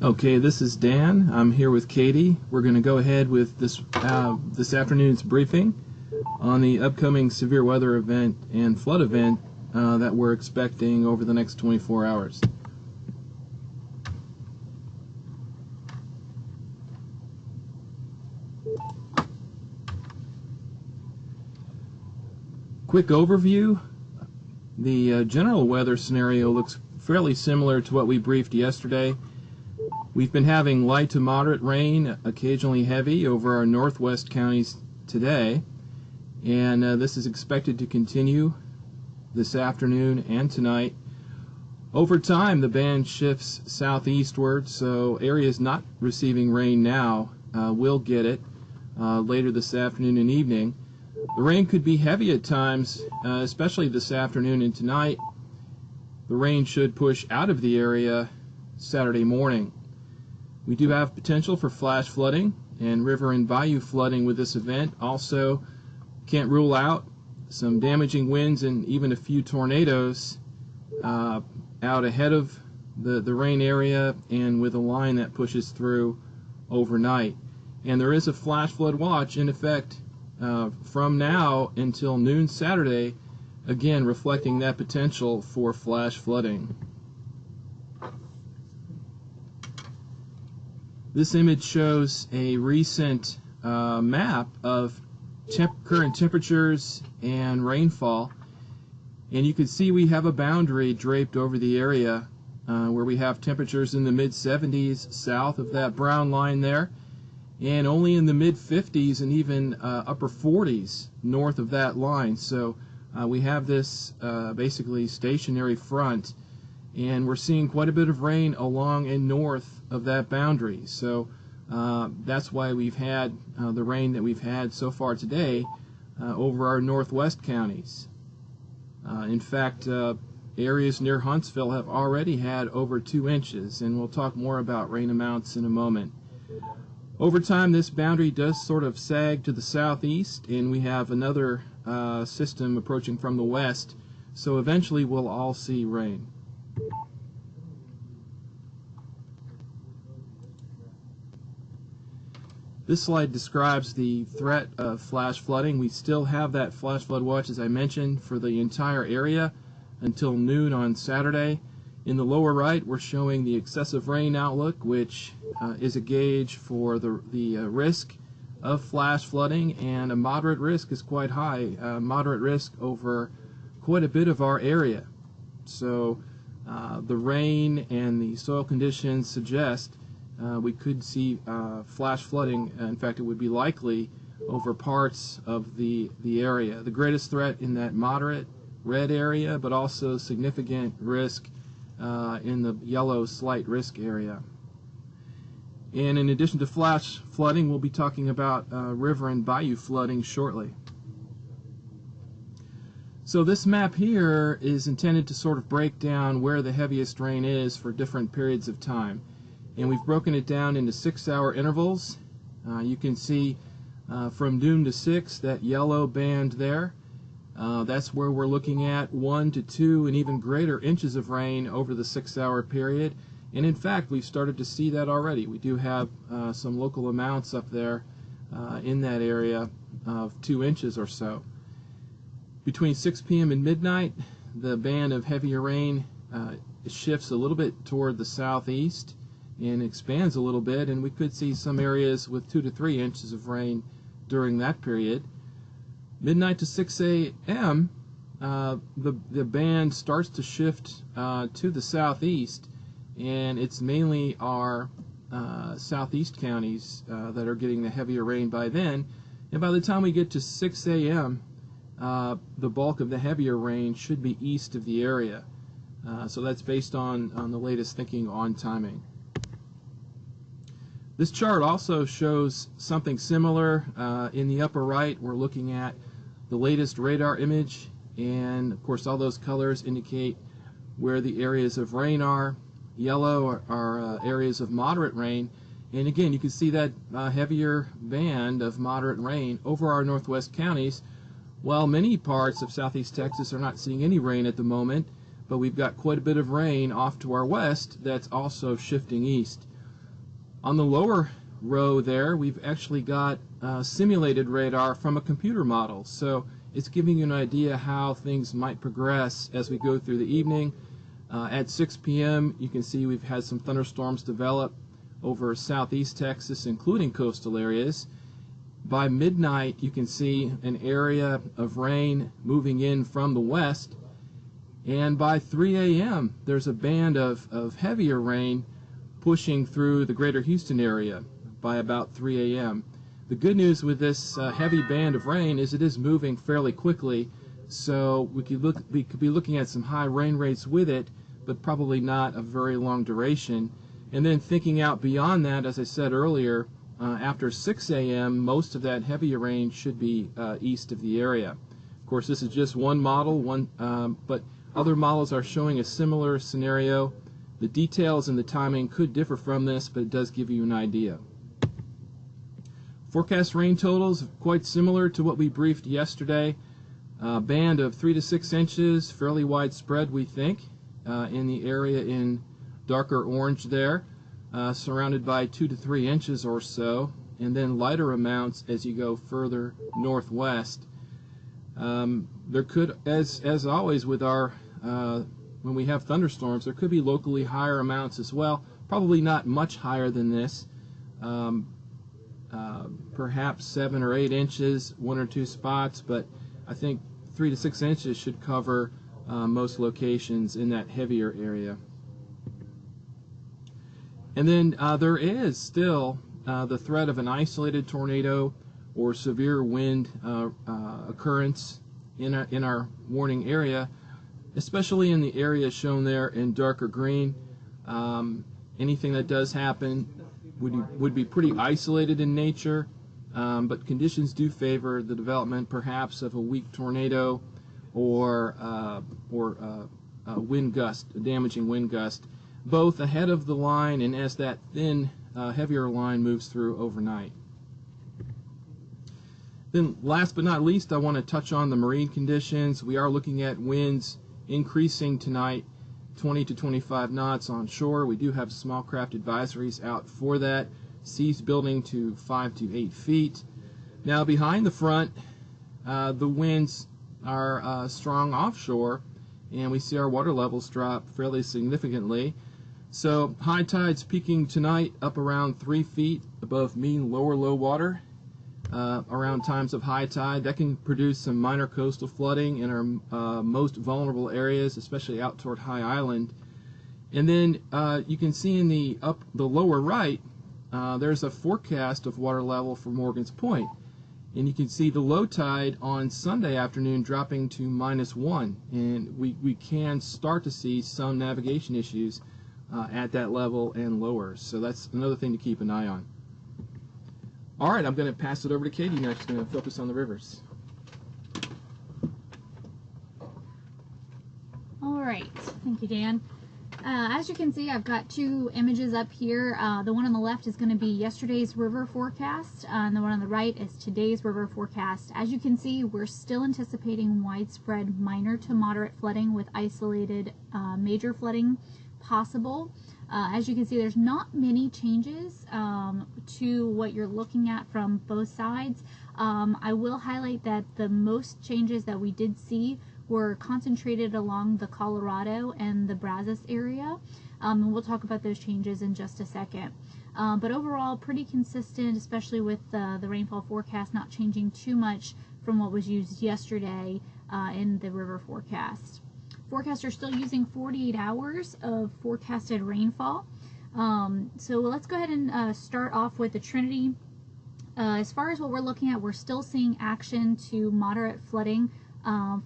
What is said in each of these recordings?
Okay, this is Dan. I'm here with Katie. We're going to go ahead with this afternoon's briefing on the upcoming severe weather event and flood event that we're expecting over the next 24 hours. Quick overview. The general weather scenario looks fairly similar to what we briefed yesterday. We've been having light to moderate rain, occasionally heavy, over our northwest counties today, and this is expected to continue this afternoon and tonight. Over time, the band shifts southeastward, so areas not receiving rain now will get it later this afternoon and evening. The rain could be heavy at times, especially this afternoon and tonight. The rain should push out of the area Saturday morning. We do have potential for flash flooding and river and bayou flooding with this event. Also, can't rule out some damaging winds and even a few tornadoes out ahead of the rain area and with a line that pushes through overnight. And there is a flash flood watch in effect from now until noon Saturday, again reflecting that potential for flash flooding. This image shows a recent map of current temperatures and rainfall, and you can see we have a boundary draped over the area where we have temperatures in the mid-70s south of that brown line there, and only in the mid-50s and even upper 40s north of that line. So we have this basically stationary front, and we're seeing quite a bit of rain along and north of that boundary. So that's why we've had the rain that we've had so far today over our northwest counties. In fact, areas near Huntsville have already had over 2 inches, and we'll talk more about rain amounts in a moment. Over time, this boundary does sort of sag to the southeast, and we have another system approaching from the west, so eventually we'll all see rain. This slide describes the threat of flash flooding. We still have that flash flood watch, as I mentioned, for the entire area until noon on Saturday. In the lower right, we're showing the excessive rain outlook, which is a gauge for the risk of flash flooding, and a moderate risk is quite high, moderate risk over quite a bit of our area. So the rain and the soil conditions suggest we could see flash flooding. In fact, it would be likely over parts of the area. The greatest threat in that moderate red area, but also significant risk in the yellow slight risk area. And in addition to flash flooding, we'll be talking about river and bayou flooding shortly. So this map here is intended to sort of break down where the heaviest rain is for different periods of time. And we've broken it down into 6-hour intervals. You can see from noon to 6, that yellow band there. That's where we're looking at 1 to 2 and even greater inches of rain over the 6-hour period. And in fact, we've started to see that already. We do have some local amounts up there in that area of 2 inches or so. Between 6 p.m. and midnight, the band of heavier rain shifts a little bit toward the southeast and expands a little bit, and we could see some areas with 2 to 3 inches of rain during that period. Midnight to 6 a.m., the band starts to shift to the southeast, and it's mainly our southeast counties that are getting the heavier rain by then. And by the time we get to 6 a.m., the bulk of the heavier rain should be east of the area. So that's based on the latest thinking on timing. This chart also shows something similar. In the upper right, we're looking at the latest radar image, and of course all those colors indicate where the areas of rain are. Yellow are areas of moderate rain, and again you can see that heavier band of moderate rain over our northwest counties, while many parts of southeast Texas are not seeing any rain at the moment, but we've got quite a bit of rain off to our west that's also shifting east. On the lower row there, we've actually got simulated radar from a computer model. So it's giving you an idea how things might progress as we go through the evening. At 6 p.m. you can see we've had some thunderstorms develop over southeast Texas, including coastal areas. By midnight you can see an area of rain moving in from the west, and by 3 a.m. there's a band of heavier rain pushing through the greater Houston area by about 3 a.m. The good news with this heavy band of rain is it is moving fairly quickly, so we could be looking at some high rain rates with it, but probably not a very long duration. And then thinking out beyond that, as I said earlier, after 6 a.m. most of that heavier rain should be east of the area. Of course, this is just one model, but other models are showing a similar scenario. The details and the timing could differ from this, but it does give you an idea. Forecast rain totals quite similar to what we briefed yesterday. Band of 3 to 6 inches, fairly widespread we think, in the area in darker orange there, surrounded by 2 to 3 inches or so, and then lighter amounts as you go further northwest. There could, as always with our when we have thunderstorms, there could be locally higher amounts as well, probably not much higher than this. Perhaps 7 or 8 inches, 1 or 2 spots, but I think 3 to 6 inches should cover most locations in that heavier area. And then there is still the threat of an isolated tornado or severe wind occurrence in our warning area, especially in the area shown there in darker green. Anything that does happen would be pretty isolated in nature, but conditions do favor the development perhaps of a weak tornado or a wind gust, a damaging wind gust, both ahead of the line and as that thin, heavier line moves through overnight. Then last but not least, I want to touch on the marine conditions. We are looking at winds increasing tonight, 20 to 25 knots on shore. We do have small craft advisories out for that. Seas building to 5 to 8 feet. Now behind the front, the winds are strong offshore, and we see our water levels drop fairly significantly. So high tides peaking tonight up around 3 feet above mean lower low water around times of high tide. That can produce some minor coastal flooding in our most vulnerable areas, especially out toward High Island. And then you can see in the lower right, there's a forecast of water level for Morgan's Point. And you can see the low tide on Sunday afternoon dropping to -1, and we can start to see some navigation issues at that level and lower. So that's another thing to keep an eye on. All right, I'm going to pass it over to Katie now. She's going to focus on the rivers. All right, thank you, Dan. As you can see, I've got 2 images up here. The one on the left is going to be yesterday's river forecast, and the one on the right is today's river forecast. As you can see, we're still anticipating widespread minor to moderate flooding with isolated major flooding possible. As you can see, there's not many changes to what you're looking at from both sides. I will highlight that the most changes that we did see were concentrated along the Colorado and the Brazos area. And we'll talk about those changes in just a second. But overall, pretty consistent, especially with the rainfall forecast not changing too much from what was used yesterday in the river forecast. Forecasts are still using 48 hours of forecasted rainfall. So let's go ahead and start off with the Trinity. As far as what we're looking at, we're still seeing action to moderate flooding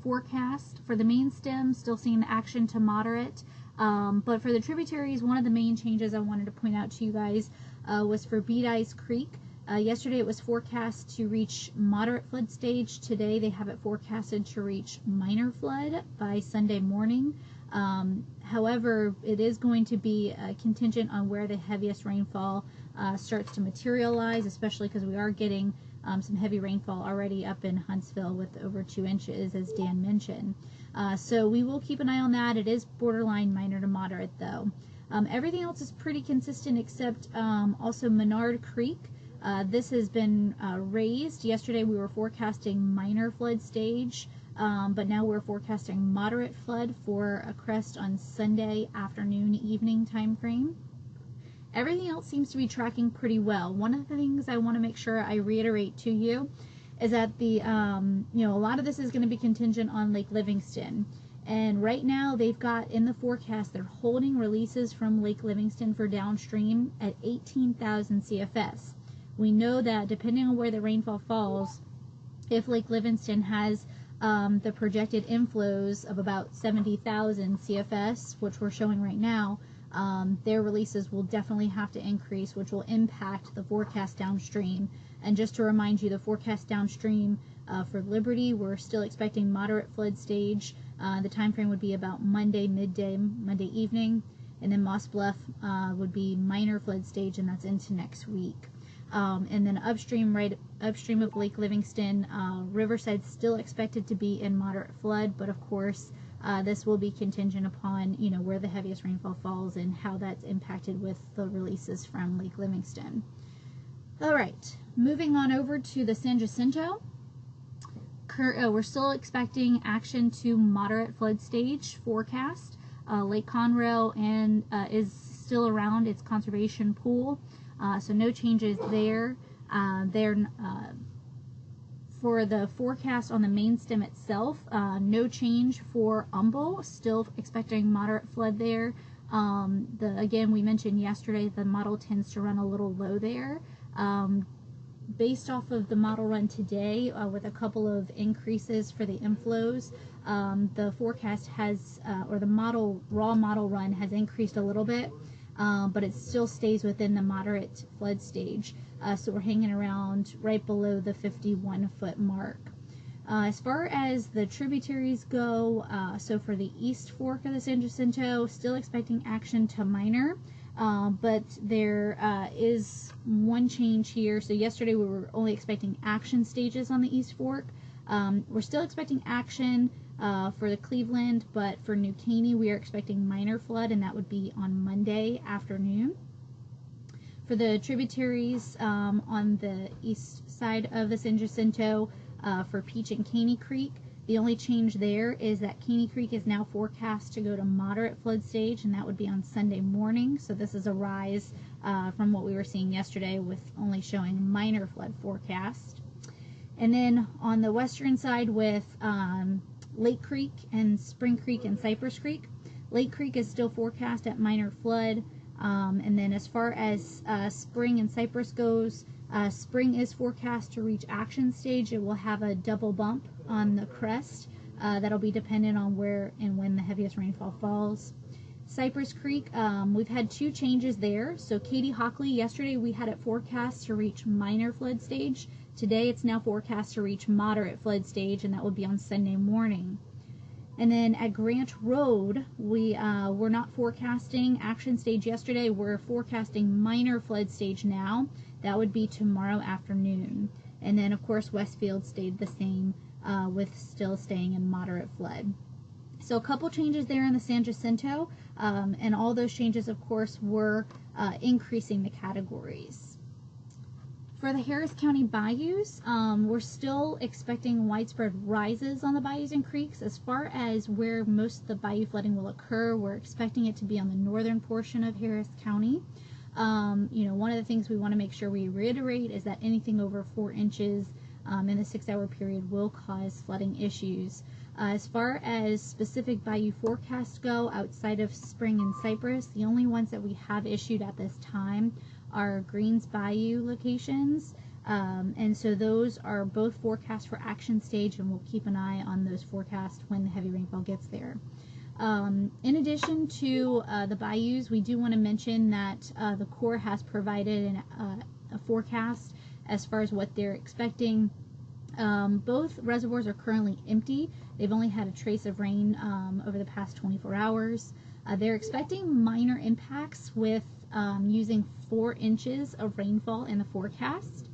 forecast. For the main stem, still seeing action to moderate. But for the tributaries, one of the main changes I wanted to point out to you guys was for Beat Ice Creek. Yesterday it was forecast to reach moderate flood stage. Today they have it forecasted to reach minor flood by Sunday morning. However, it is going to be contingent on where the heaviest rainfall starts to materialize, especially because we are getting some heavy rainfall already up in Huntsville with over 2 inches, as Dan mentioned. So we will keep an eye on that. It is borderline minor to moderate though. Everything else is pretty consistent except also Menard Creek. This has been raised. Yesterday we were forecasting minor flood stage, but now we're forecasting moderate flood for a crest on Sunday afternoon, evening time frame. Everything else seems to be tracking pretty well. One of the things I want to make sure I reiterate to you is that a lot of this is going to be contingent on Lake Livingston. And right now they've got in the forecast, they're holding releases from Lake Livingston for downstream at 18,000 CFS. We know that depending on where the rainfall falls, if Lake Livingston has the projected inflows of about 70,000 CFS, which we're showing right now, their releases will definitely have to increase, which will impact the forecast downstream. And just to remind you, the forecast downstream for Liberty, we're still expecting moderate flood stage. The time frame would be about Monday midday, Monday evening, and then Moss Bluff would be minor flood stage, and that's into next week. And then upstream, right upstream of Lake Livingston, Riverside's still expected to be in moderate flood, but of course this will be contingent upon where the heaviest rainfall falls and how that's impacted with the releases from Lake Livingston. All right, moving on over to the San Jacinto. We're still expecting action to moderate flood stage forecast. Lake Conrail is still around its conservation pool, so no changes there. For the forecast on the main stem itself, no change for Humble, still expecting moderate flood there. Again, we mentioned yesterday the model tends to run a little low there. Based off of the model run today, with a couple of increases for the inflows, the forecast has, or the raw model run has increased a little bit, but it still stays within the moderate flood stage. So we're hanging around right below the 51-foot mark. As far as the tributaries go, so for the East Fork of the San Jacinto, still expecting action to minor. But there is one change here. So yesterday we were only expecting action stages on the East Fork. We're still expecting action for the Cleveland, but for New Caney we are expecting minor flood, and that would be on Monday afternoon. For the tributaries on the east side of the San Jacinto, for Peach and Caney Creek, the only change there is that Caney Creek is now forecast to go to moderate flood stage, and that would be on Sunday morning. So this is a rise from what we were seeing yesterday with only showing minor flood forecast. And then on the western side with Lake Creek and Spring Creek and Cypress Creek, Lake Creek is still forecast at minor flood. And then as far as Spring and Cypress goes, Spring is forecast to reach action stage. It will have a double bump on the crest. That'll be dependent on where and when the heaviest rainfall falls. Cypress Creek, we've had two changes there. So Katie Hockley, yesterday we had it forecast to reach minor flood stage. Today it's now forecast to reach moderate flood stage, and that will be on Sunday morning. And then at Grant Road, we were not forecasting action stage yesterday. We're forecasting minor flood stage now. That would be tomorrow afternoon. And then, of course, Westfield stayed the same, with still staying in moderate flood. So a couple changes there in the San Jacinto, and all those changes, of course, were increasing the categories. For the Harris County bayous, we're still expecting widespread rises on the bayous and creeks. As far as where most of the bayou flooding will occur, we're expecting it to be on the northern portion of Harris County. One of the things we want to make sure we reiterate is that anything over 4 inches in the 6-hour period will cause flooding issues. As far as specific bayou forecasts go outside of Spring and Cypress, the only ones that we have issued at this time are Greens Bayou locations, and so those are both forecast for action stage, and we'll keep an eye on those forecasts when the heavy rainfall gets there. In addition to the bayous, we do want to mention that the Corps has provided a forecast as far as what they're expecting. Both reservoirs are currently empty. They've only had a trace of rain over the past 24 hours. They're expecting minor impacts with using 4 inches of rainfall in the forecast.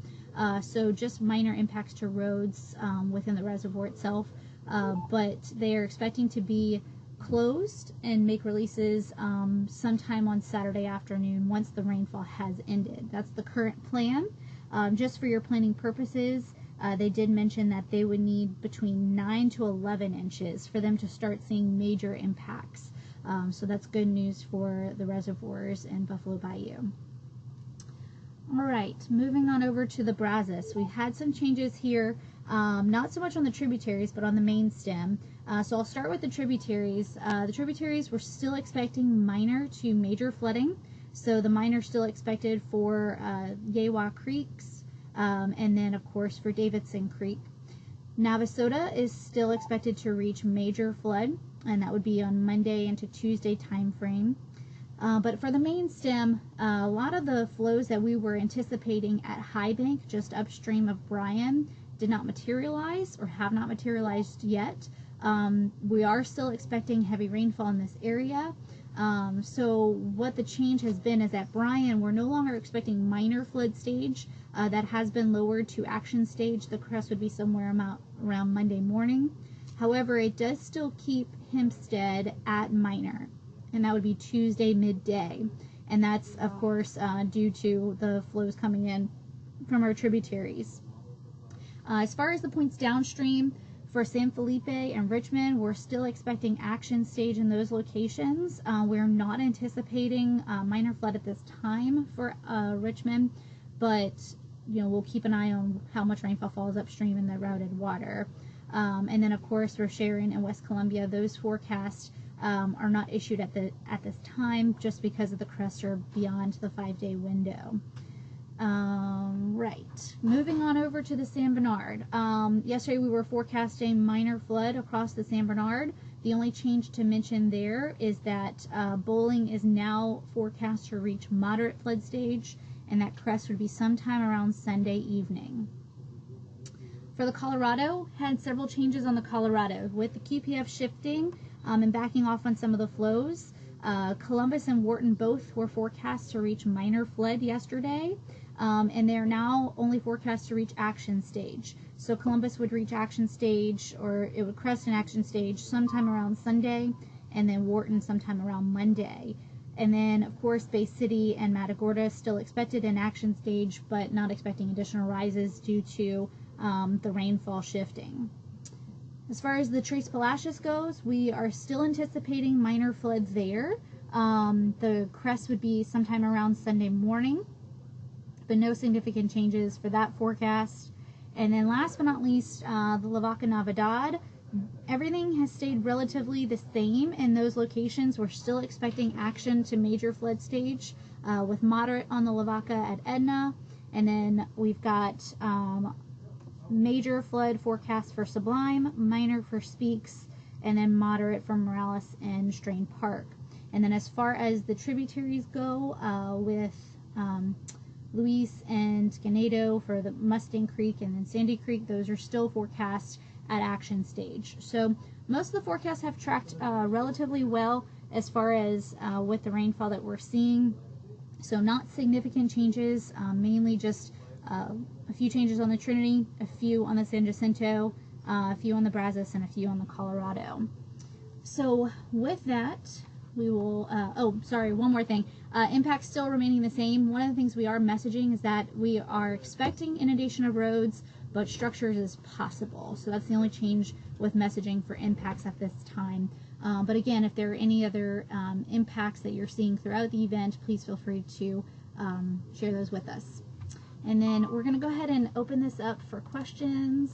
So just minor impacts to roads within the reservoir itself. But they are expecting to be closed and make releases sometime on Saturday afternoon once the rainfall has ended. That's the current plan. Just for your planning purposes, they did mention that they would need between 9 to 11 inches for them to start seeing major impacts. So that's good news for the reservoirs in Buffalo Bayou. All right, moving on over to the Brazos. We had some changes here, not so much on the tributaries, but on the main stem. So I'll start with the tributaries. The tributaries, we're still expecting minor to major flooding. So the minor still expected for Yewa Creeks, and then of course for Davidson Creek. Navasota is still expected to reach major flood, and that would be on Monday into Tuesday time frame. But for the main stem, a lot of the flows that we were anticipating at High Bank, just upstream of Bryan, did not materialize or have not materialized yet. We are still expecting heavy rainfall in this area. So what the change has been is at Bryan, we're no longer expecting minor flood stage. That has been lowered to action stage. The crest would be somewhere around Monday morning. However, it does still keep Hempstead at minor, and that would be Tuesday midday. And that's, of course, due to the flows coming in from our tributaries. As far as the points downstream, for San Felipe and Richmond, we're still expecting action stage in those locations. We're not anticipating minor flood at this time for Richmond, but we'll keep an eye on how much rainfall falls upstream in the routed water. And then, of course, for Sharon and West Columbia, those forecasts are not issued at this time just because of the crests are beyond the 5-day window. Right. Moving on over to the San Bernard. Yesterday we were forecasting minor flood across the San Bernard. The only change to mention there is that Bowling is now forecast to reach moderate flood stage, and that crest would be sometime around Sunday evening. For the Colorado, had several changes on the Colorado with the QPF shifting and backing off on some of the flows. Columbus and Wharton both were forecast to reach minor flood yesterday, and they're now only forecast to reach action stage. So Columbus would reach action stage, or it would crest an action stage sometime around Sunday, and then Wharton sometime around Monday. And then, of course, Bay City and Matagorda still expected an action stage, but not expecting additional rises due to the rainfall shifting. As far as the Tres Palacios goes, we are still anticipating minor floods there. The crest would be sometime around Sunday morning, but no significant changes for that forecast. And then last but not least, the Lavaca Navidad. Everything has stayed relatively the same in those locations. We're still expecting action to major flood stage with moderate on the Lavaca at Edna. And then we've got major flood forecast for Sublime, minor for Speaks, and then moderate for Morales and Strain Park. And then as far as the tributaries go, with Luis and Ganado for the Mustang Creek and then Sandy Creek, those are still forecast at action stage. So most of the forecasts have tracked relatively well as far as with the rainfall that we're seeing. So not significant changes, mainly just a few changes on the Trinity, a few on the San Jacinto, a few on the Brazos, and a few on the Colorado. So with that, we will, one more thing. Impacts still remaining the same. One of the things we are messaging is that we are expecting inundation of roads, but structures is possible. So that's the only change with messaging for impacts at this time. But again, if there are any other impacts that you're seeing throughout the event, please feel free to share those with us. And then we're going to go ahead and open this up for questions.